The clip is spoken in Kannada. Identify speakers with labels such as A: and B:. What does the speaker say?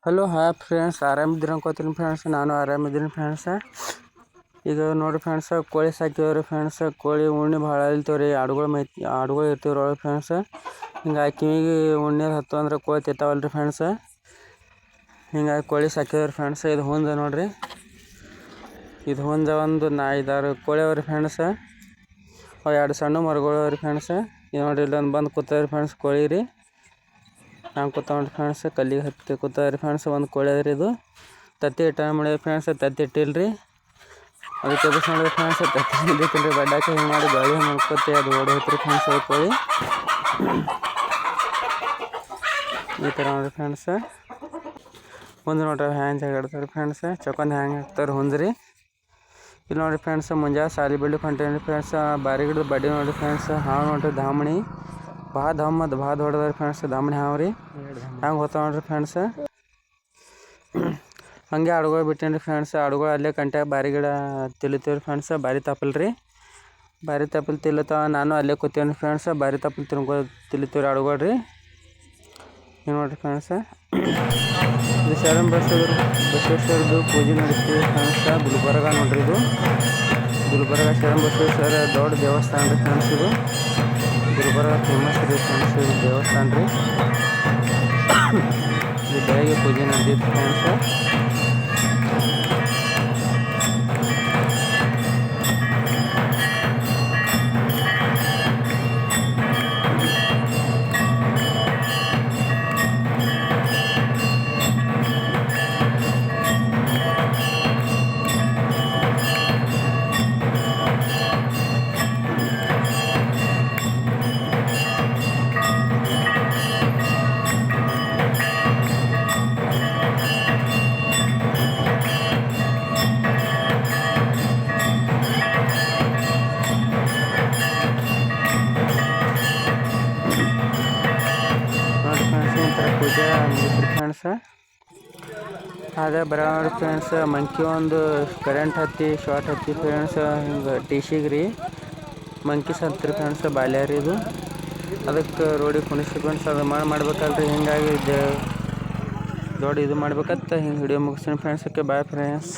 A: ಹಲೋ ಹಾಯ್ ಫ್ರೆಂಡ್ಸ್, ಆರಾಮಿದ್ದೀರ ಅನ್ಕೋತೀನಿ ಫ್ರೆಂಡ್ಸ್. ನಾನು ಆರಾಮಿದ್ದೀನಿ ಫ್ರೆಂಡ್ಸ. ಈಗ ನೋಡಿರಿ ಫ್ರೆಂಡ್ಸ, ಕೋಳಿ ಸಾಕಿವ್ರಿ ಫ್ರೆಂಡ್ಸ. ಕೋಳಿ ಉಣ್ಣೆ ಭಾಳ ಇಲ್ತವ್ರಿ. ಆಡುಗಳು ಇರ್ತೀವ್ರಿ ಒಳಗೆ ಫ್ರೆಂಡ್ಸ. ಹಿಂಗಾಗಿ ಕಿವಿಗೆ ಉಣ್ಣೆ ಹತ್ತು ಅಂದ್ರೆ ಕೋಳಿ ತಿಂತಾವಲ್ರಿ ಫ್ರೆಂಡ್ಸ. ಹಿಂಗಾಗಿ ಕೋಳಿ ಸಾಕಿವ್ರಿ ಫ್ರೆಂಡ್ಸ. ಇದು ಹುಂಜ ನೋಡ್ರಿ. ಇದು ಹುಂಜ ಒಂದು 5-6 ಕೋಳಿ ಅವ್ರಿ ಫ್ರೆಂಡ್ಸ. ಅವು 2 ಸಣ್ಣ ಮರಿಗಳು ಅವ್ರಿ ಫ್ರೆಂಡ್ಸ. ಇದು ನೋಡ್ರಿ, ಇಲ್ಲೊಂದು ಬಂದು ಕೂತವ್ರಿ ಫ್ರೆಂಡ್ಸ್ ಕೋಳಿ ರೀ. ಹಂಗೆ ಕೂತಾವ್ರಿ ಫ್ರೆಂಡ್ಸ್, ಕಲ್ಲಿಗೆ ಹತ್ತಿ ಕೂತಾವ್ರಿ ಫ್ರೆಂಡ್ಸ್. ಒಂದು ಕೋಳಿ ಅದ್ರಿ. ಇದು ತತ್ತಿ ಇಟ್ಟ ಮಾಡಿದ್ರಿ ಫ್ರೆಂಡ್ಸ್. ತತ್ತಿ ಇಟ್ಟಿಲ್ರಿ, ಅದಕ್ಕೆ ಎಬ್ಬಿಸಿ ನೋಡಿದ್ರಿ ಫ್ರೆಂಡ್ಸ್. ತತ್ತಿ ಇಟ್ಟಿಲ್ರಿ, ಬಡ್ಡಾಕಿ ಹಿಂಗೆ ಮಾಡಿ ಗಾಳಿ ಮಾಡ್ಕೊತಿ ಅದು ಓಡಿ ಹೋಯ್ತ್ರಿ ಫ್ರೆಂಡ್ಸ್. ಅದು ಕೋಳಿ ಈ ಥರ ನೋಡಿರಿ ಫ್ರೆಂಡ್ಸ. ಹುಂಜ ನೋಡ್ರಿ ಹ್ಯಾಂಗೆ ಜಗಾಡ್ತಾರೆ ಫ್ರೆಂಡ್ಸ. ಚೊಕೊಂದು ಹ್ಯಾಂಗೆ ಹಾಕ್ತಾರೆ ಹುಂಜ್ರಿ. ಇಲ್ಲಿ ನೋಡಿರಿ ಫ್ರೆಂಡ್ಸ್, ಮುಂಜಾನೆ ಸಾಲಿ ಬಿಡ್ಲಿಕ್ಕೆ ಹೊಂಟೇನಿ ಫ್ರೆಂಡ್ಸ್. ಬಾರಿ ಗಿಡದ ಬಡ್ಡಿ ನೋಡಿರಿ ಫ್ರೆಂಡ್ಸ್. ಹಾವು ನೋಡ್ರಿ, ಧಾಮಣಿ ಭಾಳ ದೊಡ್ಡದ್ರಿ ಫ್ರೆಂಡ್ಸ್. ಧಾಮಣಿ ಹಾವು ರೀ. ಹಂಗೆ ಹೋಗ್ತಾವ ನೋಡ್ರಿ ಫ್ರೆಂಡ್ಸ. ಹಂಗೆ ಆಡುಗಳು ಬಿಟ್ಟೇನಿ ಫ್ರೆಂಡ್ಸ್. ಆಡುಗಳು ಅಲ್ಲೇ ಕಂಟ್ಯಾಗ ಬಾರಿ ಗಿಡ ತಿಲ್ಲಿತೀವ್ರಿ ಫ್ರೆಂಡ್ಸ. ಬಾರಿ ತಪ್ಪಲ್ರಿ, ಬಾರಿ ತಪ್ಪಲು ತಿಲ್ಲತಾವ. ನಾನು ಅಲ್ಲೇ ಕೂತೇನಿ ಫ್ರೆಂಡ್ಸ. ಬಾರಿ ತಪ್ಪಲು ತಿಲ್ಲಿತೀವ್ರಿ ಆಡುಗಳು ರೀ. ನೀವು ನೋಡಿರಿ ಫ್ರೆಂಡ್ಸ, ಇದು ಶರಣ ಬಸವೇಶ್ವರದ್ದು ಪೂಜೆ ನಡೀತೀವಿ ಫ್ರೆಂಡ್ಸ. ಗುಲ್ಬರ್ಗ ನೋಡ್ರಿ. ಇದು ಗುಲ್ಬರ್ಗ ಶರಣ ಬಸವೇಶ್ವರ ದೊಡ್ಡ ದೇವಸ್ಥಾನ ರೀ ಫ್ರೆಂಡ್ಸ್. ಇದು ಗುಲ್ಬರ್ಗ ಫೇಮಸ್ ರೀ ಫ್ರೆಂಡ್ಸ್. ಇದು ದೇವಸ್ಥಾನ ರೀ. ಇದು ಬೆಳಗ್ಗೆ ಪೂಜೆ ನಡೆದಿತ್ತು ಫ್ರೆಂಡ್ಸ. ಪೂಜೆ ಮುಗಿತ್ರಿ ಫ್ರೆಂಡ್ಸ. ಅದೇ ಬರೋಣ ಫ್ರೆಂಡ್ಸ್. ಮಂಕಿ ಒಂದು ಕರೆಂಟ್ ಹತ್ತಿ ಶಾರ್ಟ್ ಹತ್ತಿ ಫ್ರೆಂಡ್ಸ್. ಹಿಂಗೆ ಟಿಶಿಗೆ ರೀ ಮಂಕಿ ಸತ್ರಿ ಫ್ರೆಂಡ್ಸ್. ಬಾಲ್ಯ ರೀ ಇದು. ಅದಕ್ಕೆ ರೋಡಿಗೆ ಕುಣಿಸಿ ಫ್ರೆಂಡ್ಸ್. ಅದು ಮಾಡ್ಬೇಕಲ್ರಿ. ಹಿಂಗಾಗಿ ದೊಡ್ಡ ಇದು ಮಾಡ್ಬೇಕಂತ ಹಿಂಗೆ ವಿಡಿಯೋ ಮುಗಿಸ್ತೀನಿ ಫ್ರೆಂಡ್ಸ್. Okay, bye friends.